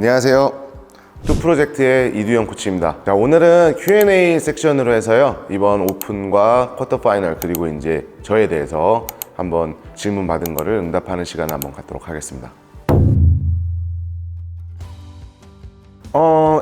안녕하세요. 투프로젝트의 이두영 코치입니다. 자, 오늘은 Q&A 섹션으로 해서요. 이번 오픈과 쿼터 파이널 그리고 이제 저에 대해서 한번 질문 받은 거를 응답하는 시간을 한번 갖도록 하겠습니다.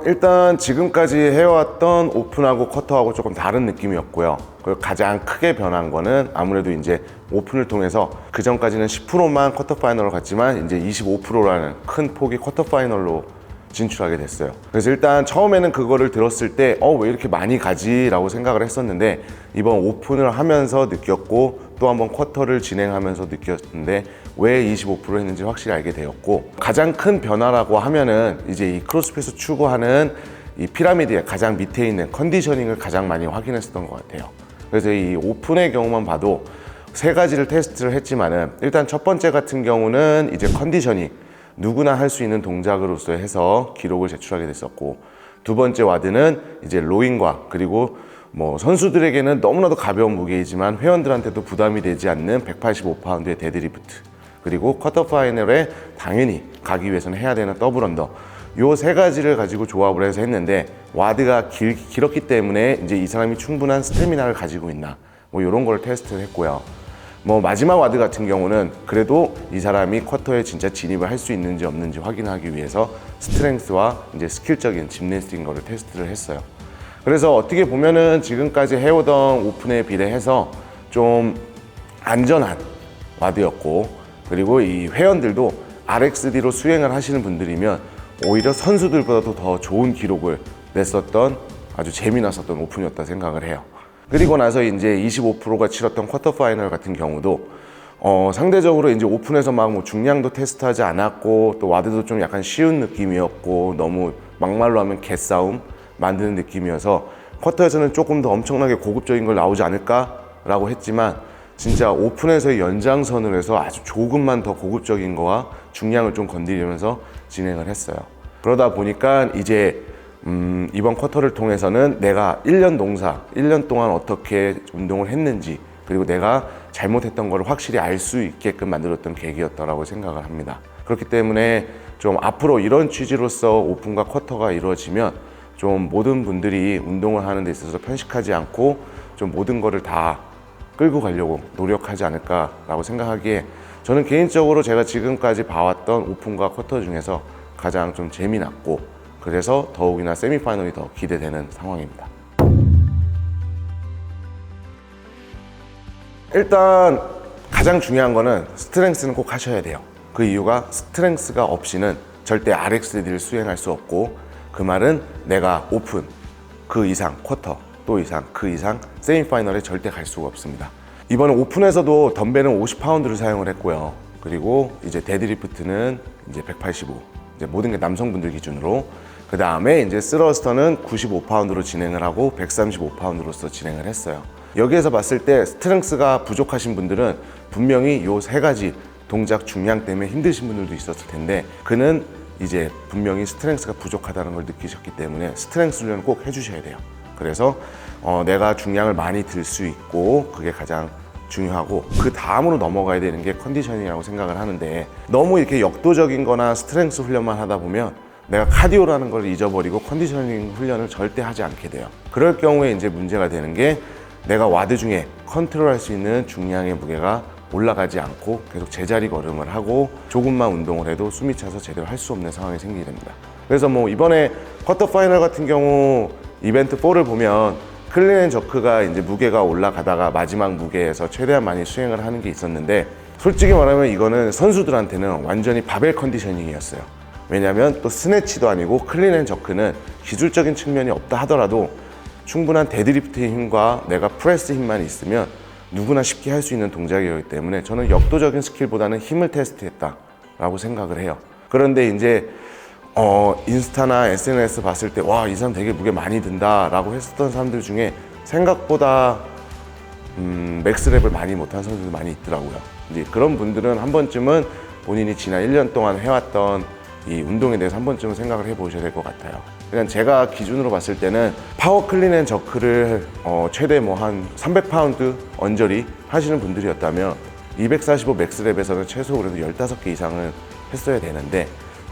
일단 지금까지 해왔던 오픈하고 쿼터하고 조금 다른 느낌이었고요. 그리고 가장 크게 변한 거는 아무래도 이제 오픈을 통해서 그 전까지는 10%만 쿼터 파이널로 갔지만 이제 25%라는 큰 폭의 쿼터 파이널로 진출하게 됐어요. 그래서 일단 처음에는 그거를 들었을 때 왜 이렇게 많이 가지? 라고 생각을 했었는데 이번 오픈을 하면서 느꼈고 또 한번 쿼터를 진행하면서 느꼈는데 왜 25% 했는지 확실히 알게 되었고, 가장 큰 변화라고 하면은 이제 이 크로스핏에서 추구하는 이 피라미드의 가장 밑에 있는 컨디셔닝을 가장 많이 확인했었던 것 같아요. 그래서 이 오픈의 경우만 봐도 세 가지를 테스트를 했지만은 일단 첫 번째 같은 경우는 이제 컨디셔닝, 누구나 할 수 있는 동작으로서 해서 기록을 제출하게 됐었고, 두 번째 와드는 이제 로잉과 그리고 뭐 선수들에게는 너무나도 가벼운 무게이지만 회원들한테도 부담이 되지 않는 185파운드의 데드리프트, 그리고 쿼터 파이널에 당연히 가기 위해서는 해야 되는 더블 언더, 요 세 가지를 가지고 조합을 해서 했는데 와드가 길었기 때문에 이제 이 사람이 충분한 스태미나를 가지고 있나 뭐 이런 걸 테스트를 했고요. 뭐 마지막 와드 같은 경우는 그래도 이 사람이 쿼터에 진짜 진입을 할 수 있는지 없는지 확인하기 위해서 스트렝스와 이제 스킬적인 짐내스틱인 거를 테스트를 했어요. 그래서 어떻게 보면은 지금까지 해오던 오픈에 비례해서 좀 안전한 와드였고, 그리고 이 회원들도 RXD로 수행을 하시는 분들이면 오히려 선수들보다도 더 좋은 기록을 냈었던 아주 재미났었던 오픈이었다 생각을 해요. 그리고 나서 이제 25%가 치렀던 쿼터 파이널 같은 경우도 상대적으로 이제 오픈에서 막 뭐 중량도 테스트하지 않았고 또 와드도 좀 약간 쉬운 느낌이었고 너무 막말로 하면 개싸움 만드는 느낌이어서 쿼터에서는 조금 더 엄청나게 고급적인 걸 나오지 않을까라고 했지만 진짜 오픈에서의 연장선을 해서 아주 조금만 더 고급적인 거와 중량을 좀 건드리면서 진행을 했어요. 그러다 보니까 이제 이번 쿼터를 통해서는 내가 1년 동안 어떻게 운동을 했는지 그리고 내가 잘못했던 걸 확실히 알 수 있게끔 만들었던 계기였다고 생각을 합니다. 그렇기 때문에 좀 앞으로 이런 취지로서 오픈과 쿼터가 이루어지면 좀 모든 분들이 운동을 하는 데 있어서 편식하지 않고 좀 모든 거를 다 끌고 가려고 노력하지 않을까라고 생각하기에 저는 개인적으로 제가 지금까지 봐왔던 오픈과 쿼터 중에서 가장 좀 재미났고 그래서 더욱이나 세미파이널이 더 기대되는 상황입니다. 일단 가장 중요한 거는 스트렝스는 꼭 하셔야 돼요. 그 이유가 스트렝스가 없이는 절대 RXD를 수행할 수 없고, 그 말은 내가 오픈, 그 이상 쿼터, 또 이상, 그 이상 세미파이널에 절대 갈 수가 없습니다. 이번에 오픈에서도 덤벨은 50파운드를 사용을 했고요. 그리고 이제 데드리프트는 이제 185, 이제 모든 게 남성분들 기준으로, 그 다음에 이제 스러스터는 95파운드로 진행을 하고 135파운드로서 진행을 했어요. 여기에서 봤을 때 스트렝스가 부족하신 분들은 분명히 요 세 가지 동작 중량 때문에 힘드신 분들도 있었을 텐데 그는 이제 분명히 스트렝스가 부족하다는 걸 느끼셨기 때문에 스트렝스 훈련을 꼭 해주셔야 돼요. 그래서 내가 중량을 많이 들 수 있고 그게 가장 중요하고, 그 다음으로 넘어가야 되는 게 컨디셔닝이라고 생각을 하는데 너무 이렇게 역도적인 거나 스트렝스 훈련만 하다 보면 내가 카디오라는 걸 잊어버리고 컨디셔닝 훈련을 절대 하지 않게 돼요. 그럴 경우에 이제 문제가 되는 게 내가 와드 중에 컨트롤할 수 있는 중량의 무게가 올라가지 않고 계속 제자리 걸음을 하고 조금만 운동을 해도 숨이 차서 제대로 할 수 없는 상황이 생기게 됩니다. 그래서 뭐 이번에 쿼터 파이널 같은 경우 이벤트 4를 보면 클린 앤 저크가 이제 무게가 올라가다가 마지막 무게에서 최대한 많이 수행을 하는 게 있었는데, 솔직히 말하면 이거는 선수들한테는 완전히 바벨 컨디셔닝이었어요. 왜냐면 또 스네치도 아니고 클린 앤 저크는 기술적인 측면이 없다 하더라도 충분한 데드리프트의 힘과 내가 프레스 힘만 있으면 누구나 쉽게 할 수 있는 동작이기 때문에 저는 역도적인 스킬보다는 힘을 테스트했다라고 생각을 해요. 그런데 이제 인스타나 SNS 봤을 때 와, 이 사람 되게 무게 많이 든다 라고 했었던 사람들 중에 생각보다 맥스랩을 많이 못한 선수들 많이 있더라고요. 이제 그런 분들은 한 번쯤은 본인이 지난 1년 동안 해왔던 이 운동에 대해서 한 번쯤은 생각을 해보셔야 될 것 같아요. 그냥 제가 기준으로 봤을 때는 파워 클린 앤 저크를 최대 뭐 한 300파운드 언저리 하시는 분들이었다면 245 맥스랩에서는 최소 그래도 15개 이상은 했어야 되는데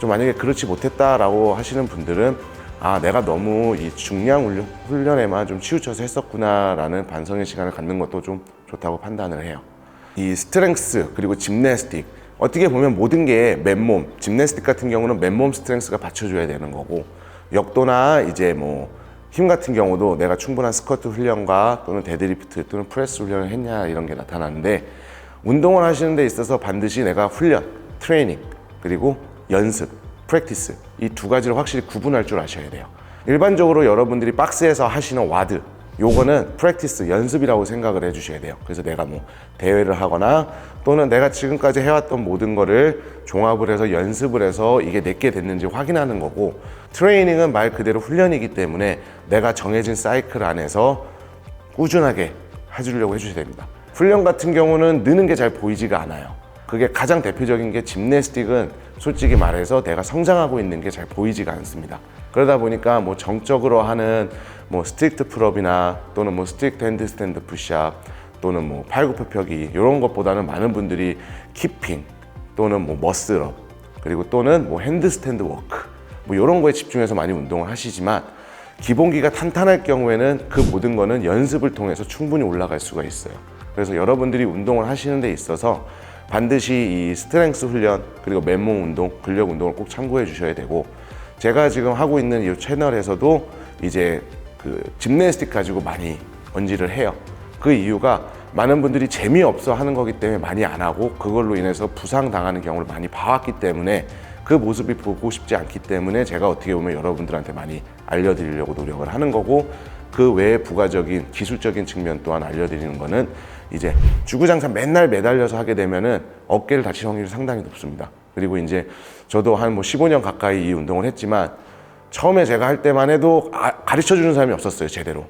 좀 만약에 그렇지 못했다라고 하시는 분들은 아, 내가 너무 이 중량 훈련에만 좀 치우쳐서 했었구나라는 반성의 시간을 갖는 것도 좀 좋다고 판단을 해요. 이 스트렝스 그리고 짐내스틱, 어떻게 보면 모든 게 맨몸, 짐내스틱 같은 경우는 맨몸 스트렝스가 받쳐줘야 되는 거고, 역도나 이제 뭐 힘 같은 경우도 내가 충분한 스쿼트 훈련과 또는 데드리프트 또는 프레스 훈련을 했냐 이런 게 나타나는데, 운동을 하시는 데 있어서 반드시 내가 훈련, 트레이닝 그리고 연습, 프랙티스, 이 두 가지를 확실히 구분할 줄 아셔야 돼요. 일반적으로 여러분들이 박스에서 하시는 와드, 요거는 프랙티스, 연습이라고 생각을 해주셔야 돼요. 그래서 내가 뭐 대회를 하거나 또는 내가 지금까지 해왔던 모든 거를 종합을 해서 연습을 해서 이게 내게 됐는지 확인하는 거고, 트레이닝은 말 그대로 훈련이기 때문에 내가 정해진 사이클 안에서 꾸준하게 해주려고 해주셔야 됩니다. 훈련 같은 경우는 느는 게 잘 보이지가 않아요. 그게 가장 대표적인 게 짐내스틱은 솔직히 말해서 내가 성장하고 있는 게 잘 보이지가 않습니다. 그러다 보니까 뭐 정적으로 하는 뭐 스트릭트 풀업이나 또는 뭐 스트릭트 핸드스탠드 푸시업 또는 뭐 팔굽혀펴기 이런 것보다는 많은 분들이 키핑 또는 뭐 머슬업 그리고 또는 뭐 핸드스탠드 워크 뭐 이런 거에 집중해서 많이 운동을 하시지만, 기본기가 탄탄할 경우에는 그 모든 거는 연습을 통해서 충분히 올라갈 수가 있어요. 그래서 여러분들이 운동을 하시는 데 있어서 반드시 이 스트렝스 훈련 그리고 맨몸 운동, 근력 운동을 꼭 참고해 주셔야 되고, 제가 지금 하고 있는 이 채널에서도 이제 그 짐내스틱 가지고 많이 언지를 해요. 그 이유가 많은 분들이 재미없어 하는 거기 때문에 많이 안 하고, 그걸로 인해서 부상 당하는 경우를 많이 봐왔기 때문에 그 모습이 보고 싶지 않기 때문에 제가 어떻게 보면 여러분들한테 많이 알려드리려고 노력을 하는 거고, 그 외에 부가적인 기술적인 측면 또한 알려드리는 거는 이제 주구장창 맨날 매달려서 하게 되면은 어깨를 다칠 확률이 상당히 높습니다. 그리고 이제 저도 한 뭐 15년 가까이 이 운동을 했지만, 처음에 제가 할 때만 해도 가르쳐 주는 사람이 없었어요, 제대로.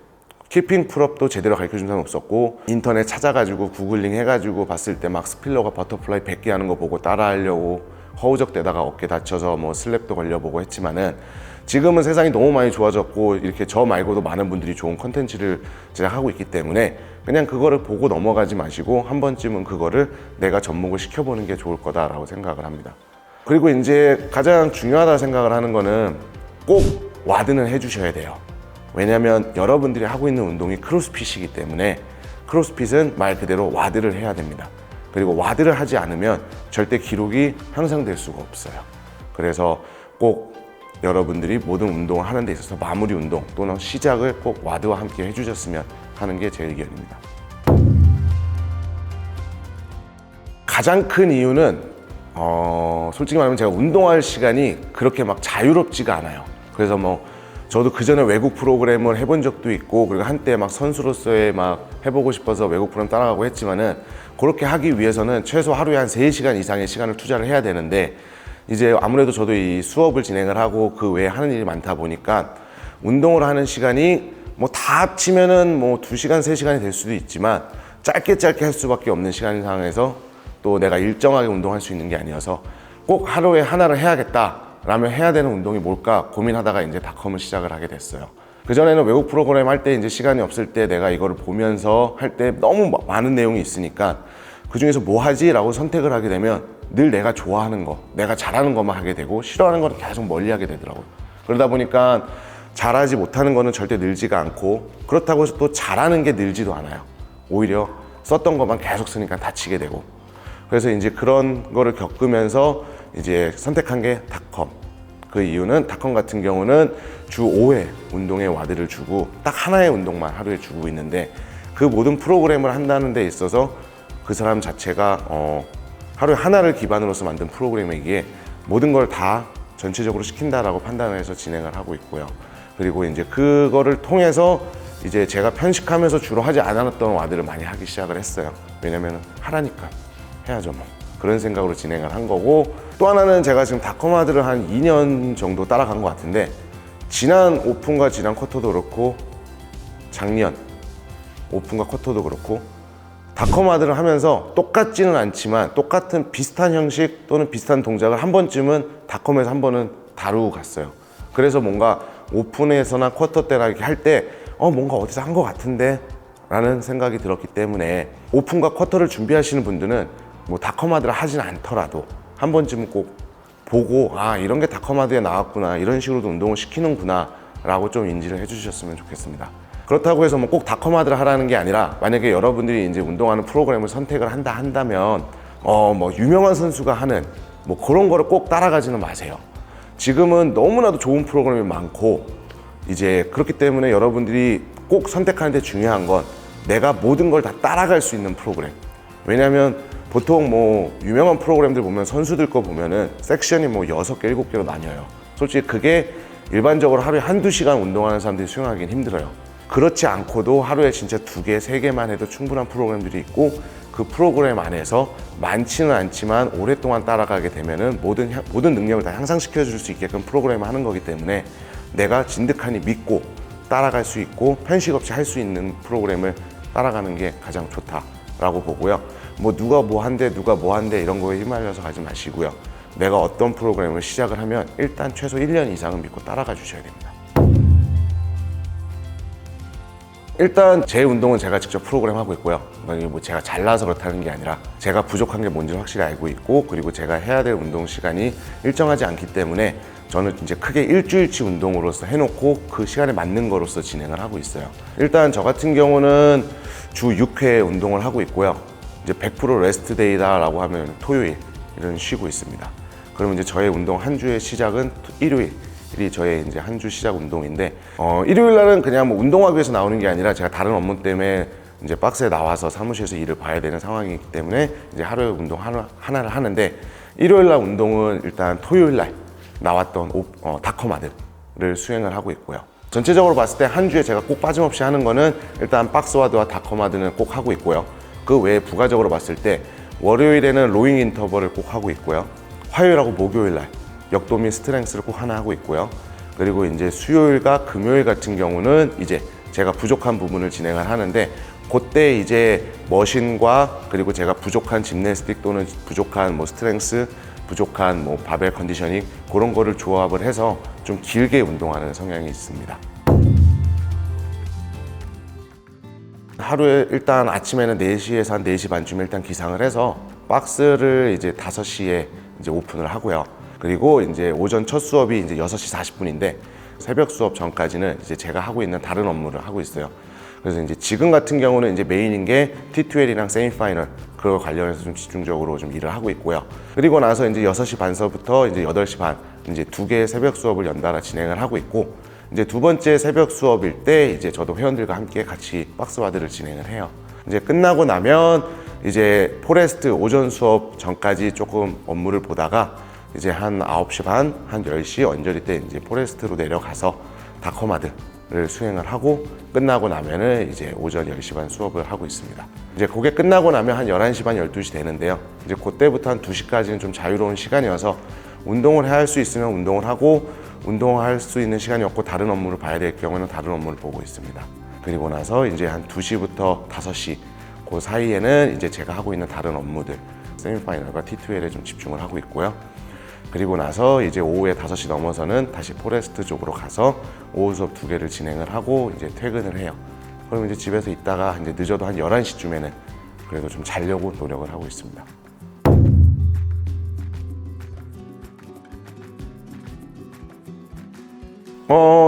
키핑 풀업도 제대로 가르쳐 주는 사람이 없었고, 인터넷 찾아가지고 구글링 해가지고 봤을 때 막 스필러가 버터플라이 100개 하는 거 보고 따라 하려고 허우적대다가 어깨 다쳐서 뭐 슬랩도 걸려보고 했지만은, 지금은 세상이 너무 많이 좋아졌고 이렇게 저 말고도 많은 분들이 좋은 컨텐츠를 제작하고 있기 때문에 그냥 그거를 보고 넘어가지 마시고 한 번쯤은 그거를 내가 접목을 시켜보는 게 좋을 거다라고 생각을 합니다. 그리고 이제 가장 중요하다 생각을 하는 거는 꼭 와드는 해주셔야 돼요. 왜냐하면 여러분들이 하고 있는 운동이 크로스핏이기 때문에 크로스핏은 말 그대로 와드를 해야 됩니다. 그리고 와드를 하지 않으면 절대 기록이 향상될 수가 없어요. 그래서 꼭 여러분들이 모든 운동을 하는 데 있어서 마무리 운동 또는 시작을 꼭 와드와 함께 해주셨으면 하는 게 제 의견입니다. 가장 큰 이유는 솔직히 말하면 제가 운동할 시간이 그렇게 막 자유롭지가 않아요. 그래서 뭐 저도 그 전에 외국 프로그램을 해본 적도 있고, 그리고 한때 막 선수로서의 막 해보고 싶어서 외국 프로그램 따라가고 했지만은, 그렇게 하기 위해서는 최소 하루에 한 3시간 이상의 시간을 투자를 해야 되는데, 이제 아무래도 저도 이 수업을 진행을 하고 그 외에 하는 일이 많다 보니까 운동을 하는 시간이 뭐 다 합치면은 뭐 2시간, 3시간이 될 수도 있지만, 짧게 할 수밖에 없는 시간 상황에서 또 내가 일정하게 운동할 수 있는 게 아니어서 꼭 하루에 하나를 해야겠다라면 해야 되는 운동이 뭘까 고민하다가 이제 닷컴을 시작을 하게 됐어요. 그전에는 외국 프로그램 할 때 이제 시간이 없을 때 내가 이거를 보면서 할 때 너무 많은 내용이 있으니까 그 중에서 뭐 하지? 라고 선택을 하게 되면 늘 내가 좋아하는 거, 내가 잘하는 것만 하게 되고 싫어하는 거는 계속 멀리 하게 되더라고요. 그러다 보니까 잘하지 못하는 거는 절대 늘지가 않고, 그렇다고 해서 또 잘하는 게 늘지도 않아요. 오히려 썼던 것만 계속 쓰니까 다치게 되고. 그래서 이제 그런 거를 겪으면서 이제 선택한 게 닷컴. 그 이유는 닷컴 같은 경우는 주 5회 운동의 와드를 주고 딱 하나의 운동만 하루에 주고 있는데, 그 모든 프로그램을 한다는 데 있어서 그 사람 자체가 하루에 하나를 기반으로서 만든 프로그램이기에 모든 걸 다 전체적으로 시킨다라고 판단을 해서 진행을 하고 있고요. 그리고 이제 그거를 통해서 이제 제가 편식하면서 주로 하지 않았던 와드를 많이 하기 시작을 했어요. 왜냐면 하라니까 해야죠 뭐, 그런 생각으로 진행을 한 거고, 또 하나는 제가 지금 닷컴 와드를 한 2년 정도 따라간 것 같은데, 지난 오픈과 지난 쿼터도 그렇고 작년 오픈과 쿼터도 그렇고 닷컴 와드를 하면서 똑같지는 않지만 똑같은 비슷한 형식 또는 비슷한 동작을 한 번쯤은 닷컴에서 한 번은 다루고 갔어요. 그래서 뭔가 오픈에서나 쿼터 때나 이렇게 할 때 뭔가 어디서 한 것 같은데 라는 생각이 들었기 때문에, 오픈과 쿼터를 준비하시는 분들은 뭐 닷컴 와드를 하진 않더라도 한 번쯤은 꼭 보고 아 이런 게 다커마드에 나왔구나, 이런 식으로도 운동을 시키는구나 라고 좀 인지를 해주셨으면 좋겠습니다. 그렇다고 해서 뭐 꼭 다커마드를 하라는 게 아니라, 만약에 여러분들이 이제 운동하는 프로그램을 선택을 한다면 뭐 유명한 선수가 하는 뭐 그런 거를 꼭 따라가지는 마세요. 지금은 너무나도 좋은 프로그램이 많고, 이제 그렇기 때문에 여러분들이 꼭 선택하는데 중요한 건 내가 모든 걸 다 따라갈 수 있는 프로그램. 왜냐면 보통 뭐 유명한 프로그램들 보면 선수들 거 보면은 섹션이 뭐 6개, 7개로 나뉘어요. 솔직히 그게 일반적으로 하루에 한두 시간 운동하는 사람들이 수행하기는 힘들어요. 그렇지 않고도 하루에 진짜 2개, 3개만 해도 충분한 프로그램들이 있고, 그 프로그램 안에서 많지는 않지만 오랫동안 따라가게 되면은 모든 능력을 다 향상시켜 줄 수 있게끔 프로그램을 하는 거기 때문에 내가 진득하니 믿고 따라갈 수 있고 편식 없이 할 수 있는 프로그램을 따라가는 게 가장 좋다라고 보고요. 뭐 누가 뭐 한대 이런 거에 휘말려서 가지 마시고요. 내가 어떤 프로그램을 시작을 하면 일단 최소 1년 이상은 믿고 따라가 주셔야 됩니다. 일단 제 운동은 제가 직접 프로그램 하고 있고요. 뭐 제가 잘나서 그렇다는 게 아니라 제가 부족한 게 뭔지를 확실히 알고 있고, 그리고 제가 해야 될 운동 시간이 일정하지 않기 때문에 저는 이제 크게 일주일치 운동으로서 해놓고 그 시간에 맞는 거로서 진행을 하고 있어요. 일단 저 같은 경우는 주 6회 운동을 하고 있고요. 이제 100% 레스트 데이다라고 하면 토요일은 쉬고 있습니다. 그러면 이제 저의 운동 한 주의 시작은 일요일이 저의 이제 한 주 시작 운동인데, 일요일 날은 그냥 뭐 운동하기 위해서 나오는 게 아니라 제가 다른 업무 때문에 이제 박스에 나와서 사무실에서 일을 봐야 되는 상황이기 때문에 이제 하루에 운동 하나를 하는데, 일요일 날 운동은 일단 토요일 날 나왔던 다커마드를 수행을 하고 있고요. 전체적으로 봤을 때 한 주에 제가 꼭 빠짐없이 하는 거는 일단 박스와드와 다커마드는 꼭 하고 있고요. 그 외에 부가적으로 봤을 때 월요일에는 로잉 인터벌을 꼭 하고 있고요. 화요일하고 목요일 날 역도 및 스트렝스를 꼭 하나 하고 있고요. 그리고 이제 수요일과 금요일 같은 경우는 이제 제가 부족한 부분을 진행을 하는데, 그때 이제 머신과 그리고 제가 부족한 짐내스틱 또는 부족한 뭐 스트렝스, 부족한 뭐 바벨 컨디셔닝 그런 거를 조합을 해서 좀 길게 운동하는 성향이 있습니다. 하루에 일단 아침에는 4시에서 한 4시 반쯤에 일단 기상을 해서 박스를 이제 5시에 이제 오픈을 하고요. 그리고 이제 오전 첫 수업이 이제 6시 40분인데 새벽 수업 전까지는 이제 제가 하고 있는 다른 업무를 하고 있어요. 그래서 이제 지금 같은 경우는 이제 메인인 게 T2L이랑 세미파이널, 그거 관련해서 좀 집중적으로 좀 일을 하고 있고요. 그리고 나서 이제 6시 반서부터 이제 8시 반 이제 2개의 새벽 수업을 연달아 진행을 하고 있고, 이제 두 번째 새벽 수업일 때 이제 저도 회원들과 함께 같이 박스와드를 진행을 해요. 이제 끝나고 나면 이제 포레스트 오전 수업 전까지 조금 업무를 보다가 이제 한 9시 반, 한 10시 언저리 때 이제 포레스트로 내려가서 다커마드를 수행을 하고, 끝나고 나면은 이제 오전 10시 반 수업을 하고 있습니다. 이제 그게 끝나고 나면 한 11시 반, 12시 되는데요. 이제 그때부터 한 2시까지는 좀 자유로운 시간이어서 운동을 해야 할 수 있으면 운동을 하고, 운동할 수 있는 시간이 없고 다른 업무를 봐야 될 경우에는 다른 업무를 보고 있습니다. 그리고 나서 이제 한 2시부터 5시 그 사이에는 이제 제가 하고 있는 다른 업무들, 세미파이널과 T2L에 좀 집중을 하고 있고요. 그리고 나서 이제 오후에 5시 넘어서는 다시 포레스트 쪽으로 가서 오후 수업 2개를 진행을 하고 이제 퇴근을 해요. 그럼 이제 집에서 있다가 이제 늦어도 한 11시쯤에는 그래도 좀 자려고 노력을 하고 있습니다.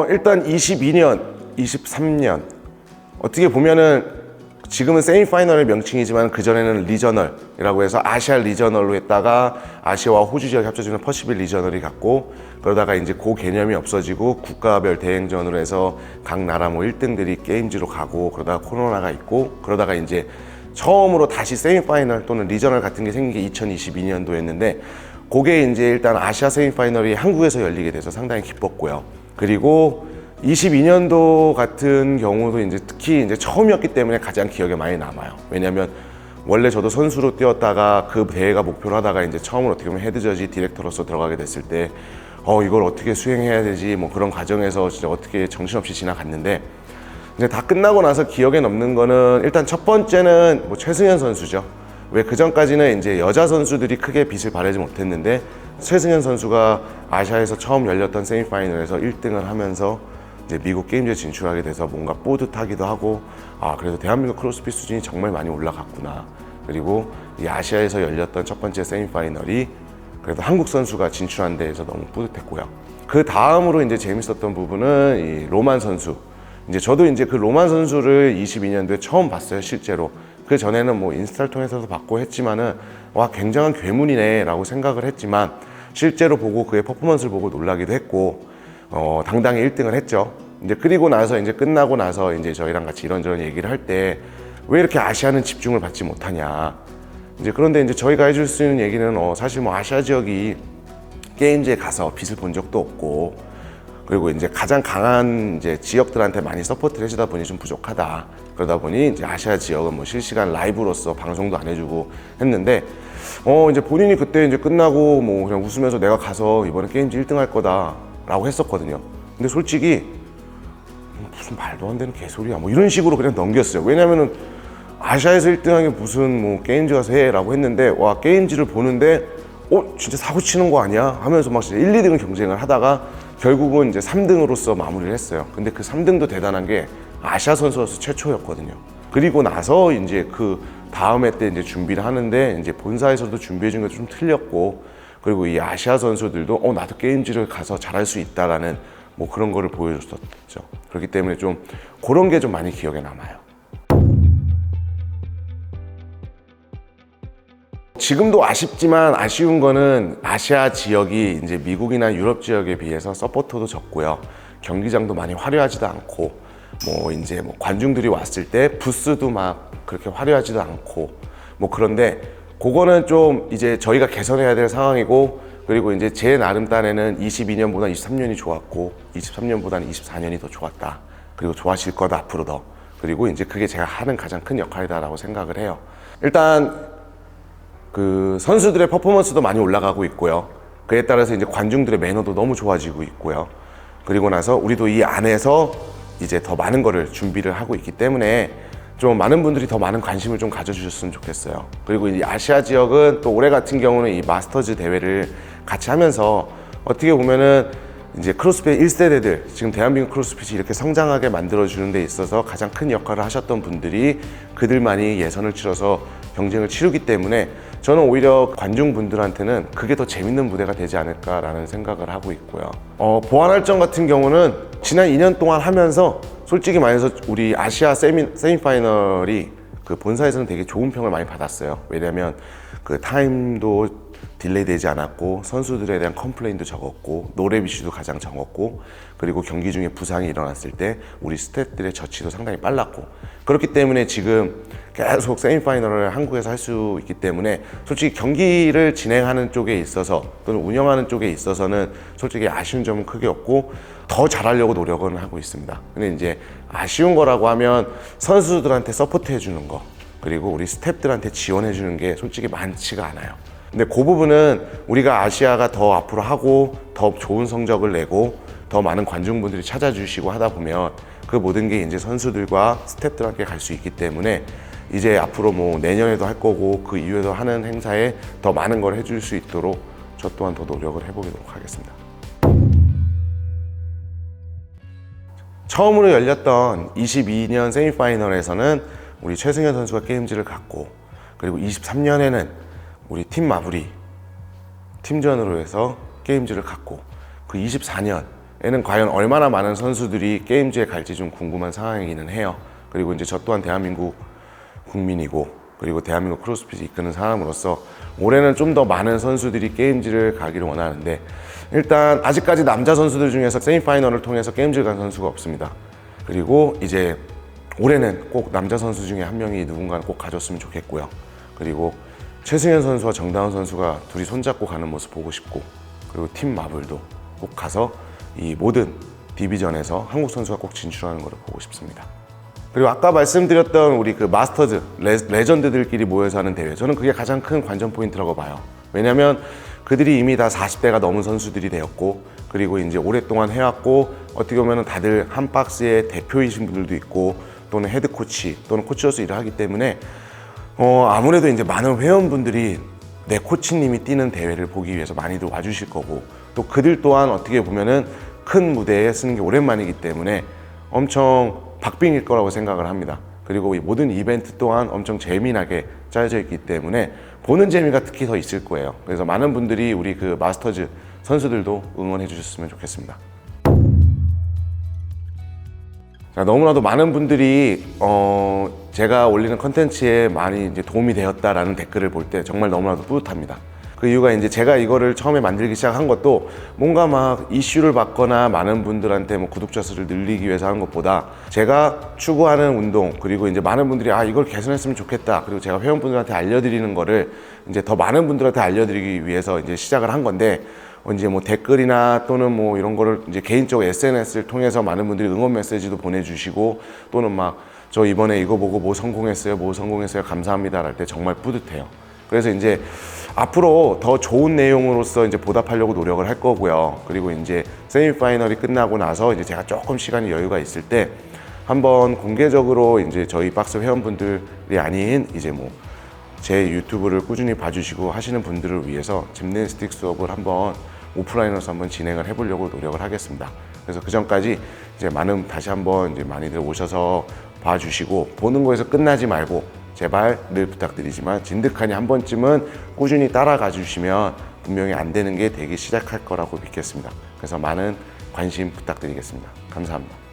일단 22년, 23년 어떻게 보면은 지금은 세미파이널의 명칭이지만 그전에는 리저널이라고 해서 아시아 리저널로 했다가 아시아와 호주 지역 합쳐지는 퍼시픽 리저널이 갔고, 그러다가 이제 그 개념이 없어지고 국가별 대행전으로 해서 각 나라 뭐 1등들이 게임즈로 가고, 그러다가 코로나가 있고, 그러다가 이제 처음으로 다시 세미파이널 또는 리저널 같은 게 생긴 게 2022년도였는데, 그게 이제 일단 아시아 세미파이널이 한국에서 열리게 돼서 상당히 기뻤고요. 그리고 22년도 같은 경우도 이제 특히 이제 처음이었기 때문에 가장 기억에 많이 남아요. 왜냐면 원래 저도 선수로 뛰었다가 그 대회가 목표로 하다가 이제 처음으로 어떻게 보면 헤드저지 디렉터로서 들어가게 됐을 때 이걸 어떻게 수행해야 되지 뭐 그런 과정에서 진짜 어떻게 정신없이 지나갔는데, 이제 다 끝나고 나서 기억에 남는 거는 일단 첫 번째는 뭐 최승현 선수죠. 왜 그전까지는 이제 여자 선수들이 크게 빛을 발하지 못했는데 최승현 선수가 아시아에서 처음 열렸던 세미파이널에서 1등을 하면서 이제 미국 게임즈에 진출하게 돼서 뭔가 뿌듯하기도 하고, 그래서 대한민국 크로스핏 수준이 정말 많이 올라갔구나. 그리고 이 아시아에서 열렸던 첫 번째 세미파이널이 그래도 한국 선수가 진출한 데에서 너무 뿌듯했고요. 그 다음으로 이제 재밌었던 부분은 이 로만 선수. 이제 저도 이제 그 로만 선수를 22년도에 처음 봤어요, 실제로. 그 전에는 뭐 인스타를 통해서도 봤고 했지만은 와, 굉장한 괴물이네라고 생각을 했지만 실제로 보고 그의 퍼포먼스를 보고 놀라기도 했고 당당히 1등을 했죠. 이제 그리고 나서 이제 끝나고 나서 이제 저희랑 같이 이런저런 얘기를 할 때 왜 이렇게 아시아는 집중을 받지 못하냐. 이제 그런데 이제 저희가 해줄 수 있는 얘기는 사실 뭐 아시아 지역이 게임즈에 가서 빛을 본 적도 없고, 그리고 이제 가장 강한 이제 지역들한테 많이 서포트를 해주다 보니 좀 부족하다. 그러다 보니 이제 아시아 지역은 뭐 실시간 라이브로서 방송도 안 해주고 했는데, 이제 본인이 그때 이제 끝나고 뭐 그냥 웃으면서 내가 가서 이번에 게임즈 1등 할 거다라고 했었거든요. 근데 솔직히 무슨 말도 안 되는 개소리야 뭐 이런 식으로 그냥 넘겼어요. 왜냐면은 아시아에서 1등한 게 무슨 뭐 게임즈 가서 해라고 했는데, 와, 게임즈를 보는데 진짜 사고 치는 거 아니야? 하면서 막 진짜 1, 2등을 경쟁을 하다가 결국은 이제 3등으로서 마무리를 했어요. 근데 그 3등도 대단한 게 아시아 선수로서 최초였거든요. 그리고 나서 이제 그 다음 해 때 이제 준비를 하는데 이제 본사에서도 준비해 준 게 좀 틀렸고, 그리고 이 아시아 선수들도 나도 게임즈를 가서 잘할 수 있다라는 뭐 그런 거를 보여줬었죠. 그렇기 때문에 좀 그런 게 좀 많이 기억에 남아요. 지금도 아쉽지만 아쉬운 거는 아시아 지역이 이제 미국이나 유럽 지역에 비해서 서포터도 적고요. 경기장도 많이 화려하지도 않고, 뭐 이제 뭐 관중들이 왔을 때 부스도 막 그렇게 화려하지도 않고, 뭐 그런데 그거는 좀 이제 저희가 개선해야 될 상황이고, 그리고 이제 제 나름 딴에는 22년보다 23년이 좋았고 23년보다는 24년이 더 좋았다. 그리고 좋아질 거다 앞으로 더. 그리고 이제 그게 제가 하는 가장 큰 역할이다라고 생각을 해요. 일단 그 선수들의 퍼포먼스도 많이 올라가고 있고요. 그에 따라서 이제 관중들의 매너도 너무 좋아지고 있고요. 그리고 나서 우리도 이 안에서 이제 더 많은 거를 준비를 하고 있기 때문에 좀 많은 분들이 더 많은 관심을 좀 가져주셨으면 좋겠어요. 그리고 이 아시아 지역은 또 올해 같은 경우는 이 마스터즈 대회를 같이 하면서 어떻게 보면은 이제 크로스핏 1세대들, 지금 대한민국 크로스핏이 이렇게 성장하게 만들어주는 데 있어서 가장 큰 역할을 하셨던 분들이 그들만이 예선을 치러서 경쟁을 치르기 때문에 저는 오히려 관중분들한테는 그게 더 재밌는 무대가 되지 않을까라는 생각을 하고 있고요. 보안활정 같은 경우는 지난 2년 동안 하면서 솔직히 말해서 우리 아시아 세미파이널이 그 본사에서는 되게 좋은 평을 많이 받았어요. 왜냐면 그 타임도 딜레이 되지 않았고, 선수들에 대한 컴플레인도 적었고, 노래 비슈도 가장 적었고, 그리고 경기 중에 부상이 일어났을 때 우리 스태프들의 저치도 상당히 빨랐고, 그렇기 때문에 지금 계속 세미파이널을 한국에서 할 수 있기 때문에 솔직히 경기를 진행하는 쪽에 있어서 또는 운영하는 쪽에 있어서는 솔직히 아쉬운 점은 크게 없고 더 잘하려고 노력은 하고 있습니다. 근데 이제 아쉬운 거라고 하면 선수들한테 서포트 해주는 거, 그리고 우리 스태프들한테 지원해 주는 게 솔직히 많지가 않아요. 근데 그 부분은 우리가 아시아가 더 앞으로 하고 더 좋은 성적을 내고 더 많은 관중분들이 찾아주시고 하다 보면 그 모든 게 이제 선수들과 스태프들한테 갈 수 있기 때문에 이제 앞으로 뭐 내년에도 할 거고 그 이후에도 하는 행사에 더 많은 걸 해줄 수 있도록 저 또한 더 노력을 해보도록 하겠습니다. 처음으로 열렸던 22년 세미파이널에서는 우리 최승현 선수가 게임즈를 갖고, 그리고 23년에는 우리 팀 마무리 팀전으로 해서 게임즈를 갖고, 그 24년에는 과연 얼마나 많은 선수들이 게임즈에 갈지 좀 궁금한 상황이기는 해요. 그리고 이제 저 또한 대한민국 국민이고, 그리고 대한민국 크로스핏을 이끄는 사람으로서 올해는 좀 더 많은 선수들이 게임즈를 가기를 원하는데, 일단 아직까지 남자 선수들 중에서 세미파이널을 통해서 게임즈를 간 선수가 없습니다. 그리고 이제 올해는 꼭 남자 선수 중에 한 명이 누군가는 꼭 가졌으면 좋겠고요. 그리고 최승현 선수와 정다운 선수가 둘이 손잡고 가는 모습 보고 싶고, 그리고 팀 마블도 꼭 가서 이 모든 디비전에서 한국 선수가 꼭 진출하는 것을 보고 싶습니다. 그리고 아까 말씀드렸던 우리 그 마스터즈 레전드들끼리 모여서 하는 대회, 저는 그게 가장 큰 관전 포인트라고 봐요. 왜냐면 그들이 이미 다 40대가 넘은 선수들이 되었고, 그리고 이제 오랫동안 해왔고, 어떻게 보면 다들 한 박스의 대표이신 분들도 있고, 또는 헤드 코치 또는 코치로서 일을 하기 때문에 아무래도 이제 많은 회원분들이 내 코치님이 뛰는 대회를 보기 위해서 많이들 와주실 거고, 또 그들 또한 어떻게 보면은 큰 무대에 쓰는 게 오랜만이기 때문에 엄청 박빙일 거라고 생각을 합니다. 그리고 이 모든 이벤트 또한 엄청 재미나게 짜여져 있기 때문에 보는 재미가 특히 더 있을 거예요. 그래서 많은 분들이 우리 그 마스터즈 선수들도 응원해 주셨으면 좋겠습니다. 자, 너무나도 많은 분들이 제가 올리는 컨텐츠에 많이 이제 도움이 되었다라는 댓글을 볼 때 정말 너무나도 뿌듯합니다. 그 이유가 이제 제가 이거를 처음에 만들기 시작한 것도 뭔가 막 이슈를 받거나 많은 분들한테 뭐 구독자 수를 늘리기 위해서 하는 것보다 제가 추구하는 운동, 그리고 이제 많은 분들이 이걸 개선했으면 좋겠다, 그리고 제가 회원분들한테 알려드리는 거를 이제 더 많은 분들한테 알려드리기 위해서 이제 시작을 한 건데, 이제 뭐 댓글이나 또는 뭐 이런 거를 이제 개인적으로 SNS를 통해서 많은 분들이 응원 메시지도 보내주시고, 또는 막 저 이번에 이거 보고 뭐 성공했어요, 감사합니다 할 때 정말 뿌듯해요. 그래서 이제 앞으로 더 좋은 내용으로서 이제 보답하려고 노력을 할 거고요. 그리고 이제 세미파이널이 끝나고 나서 이제 제가 조금 시간이 여유가 있을 때 한번 공개적으로 이제 저희 박스 회원분들이 아닌 이제 뭐 제 유튜브를 꾸준히 봐주시고 하시는 분들을 위해서 짐내스틱 수업을 한번 오프라인으로서 한번 진행을 해보려고 노력을 하겠습니다. 그래서 그 전까지 이제 다시 한번 이제 많이들 오셔서 봐주시고, 보는 거에서 끝나지 말고 제발 늘 부탁드리지만 진득하니 한 번쯤은 꾸준히 따라가 주시면 분명히 안 되는 게 되기 시작할 거라고 믿겠습니다. 그래서 많은 관심 부탁드리겠습니다. 감사합니다.